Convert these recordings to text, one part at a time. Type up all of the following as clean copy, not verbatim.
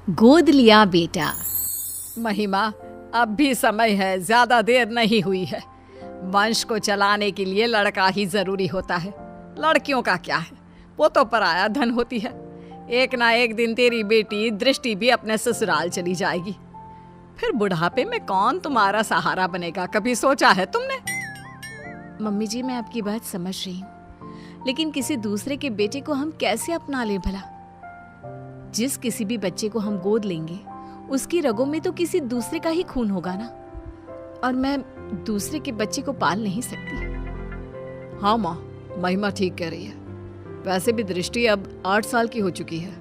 गोद लिया बेटा। महिमा, अब भी समय है, ज्यादा देर नहीं हुई है। वंश को चलाने के लिए लड़का ही जरूरी होता है। लड़कियों का क्या है, वो तो पराया धन होती है। एक ना एक दिन तेरी बेटी दृष्टि भी अपने ससुराल चली जाएगी। फिर बुढ़ापे में कौन तुम्हारा सहारा बनेगा, कभी सोचा है तुमने? मम्मी जी, मैं आपकी बात समझ रही हूँ, लेकिन किसी दूसरे के बेटे को हम कैसे अपना लें भला? जिस किसी भी बच्चे को हम गोद लेंगे उसकी रगों में तो किसी दूसरे का ही खून होगा ना, और मैं दूसरे के बच्चे को पाल नहीं सकती। हाँ माँ, महिमा ठीक कह रही है। वैसे भी दृष्टि अब 8 साल की हो चुकी है,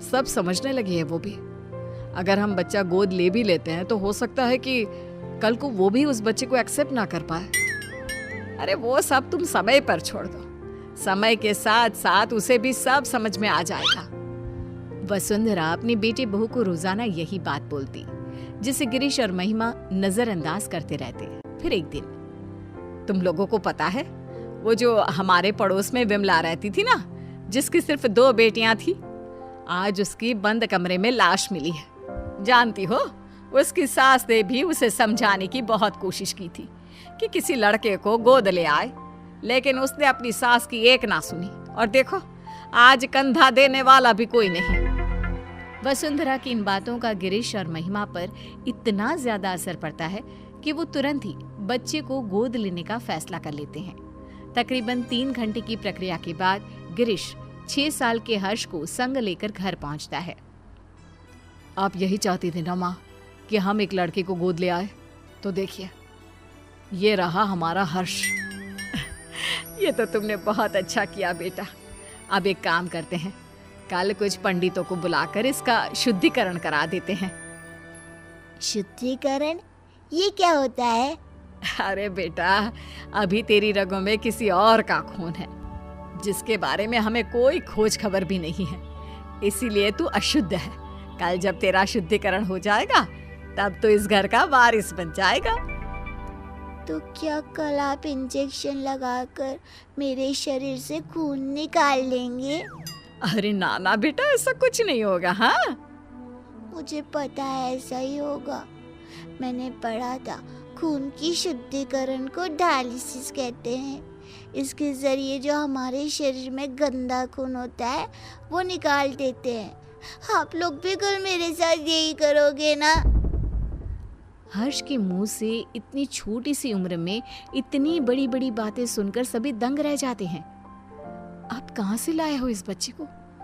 सब समझने लगी है वो भी। अगर हम बच्चा गोद ले भी लेते हैं तो हो सकता है कि कल को वो भी उस बच्चे को एक्सेप्ट ना कर पाए। अरे वो सब तुम समय पर छोड़ दो, समय के साथ साथ उसे भी सब समझ में आ जाएगा। वसुंधरा अपनी बेटे बहू को रोजाना यही बात बोलती, जिसे गिरीश और महिमा नजरअंदाज करते रहते। फिर एक दिन, तुम लोगों को पता है वो जो हमारे पड़ोस में विमला रहती थी ना, जिसकी सिर्फ 2 बेटियां थी, आज उसकी बंद कमरे में लाश मिली है। जानती हो, उसकी सास ने भी उसे समझाने की बहुत कोशिश की थी कि किसी लड़के को गोद ले आए, लेकिन उसने अपनी सास की एक ना सुनी। और देखो, आज कंधा देने वाला भी कोई नहीं। वसुंधरा की इन बातों का गिरीश और महिमा पर इतना ज्यादा असर पड़ता है कि वो तुरंत ही बच्चे को गोद लेने का फैसला कर लेते हैं। तकरीबन 3 घंटे की प्रक्रिया के बाद गिरीश 6 साल के हर्ष को संग लेकर घर पहुंचता है। आप यही चाहती थी ना माँ कि हम एक लड़के को गोद ले आए? तो देखिए, ये रहा हमारा हर्ष। ये तो तुमने बहुत अच्छा किया बेटा। अब एक काम करते हैं, कल कुछ पंडितों को बुलाकर इसका शुद्धिकरण करा देते हैं। शुद्धिकरण? ये क्या होता है? अरे बेटा, अभी तेरी रगों में किसी और का खून है, जिसके बारे में हमें कोई खोज खबर भी नहीं है, इसीलिए तू अशुद्ध है। कल जब तेरा शुद्धिकरण हो जाएगा तब तो इस घर का वारिस बन जाएगा। तो क्या कल आप इंजेक्शन लगाकर मेरे शरीर से खून निकाल लेंगे? अरे ना ना बेटा, ऐसा कुछ नहीं होगा। हाँ, मुझे पता है ऐसा ही होगा। मैंने पढ़ा था, खून की शुद्धिकरण को डायलिसिस कहते हैं। इसके जरिए जो हमारे शरीर में गंदा खून होता है वो निकाल देते हैं। आप लोग भी कल मेरे साथ यही करोगे ना? हर्ष के मुंह से इतनी छोटी सी उम्र में इतनी बड़ी बड़ी बातें सुनकर सभी दंग रह जाते हैं। आप कहाँ से लाए हो इस बच्चे को?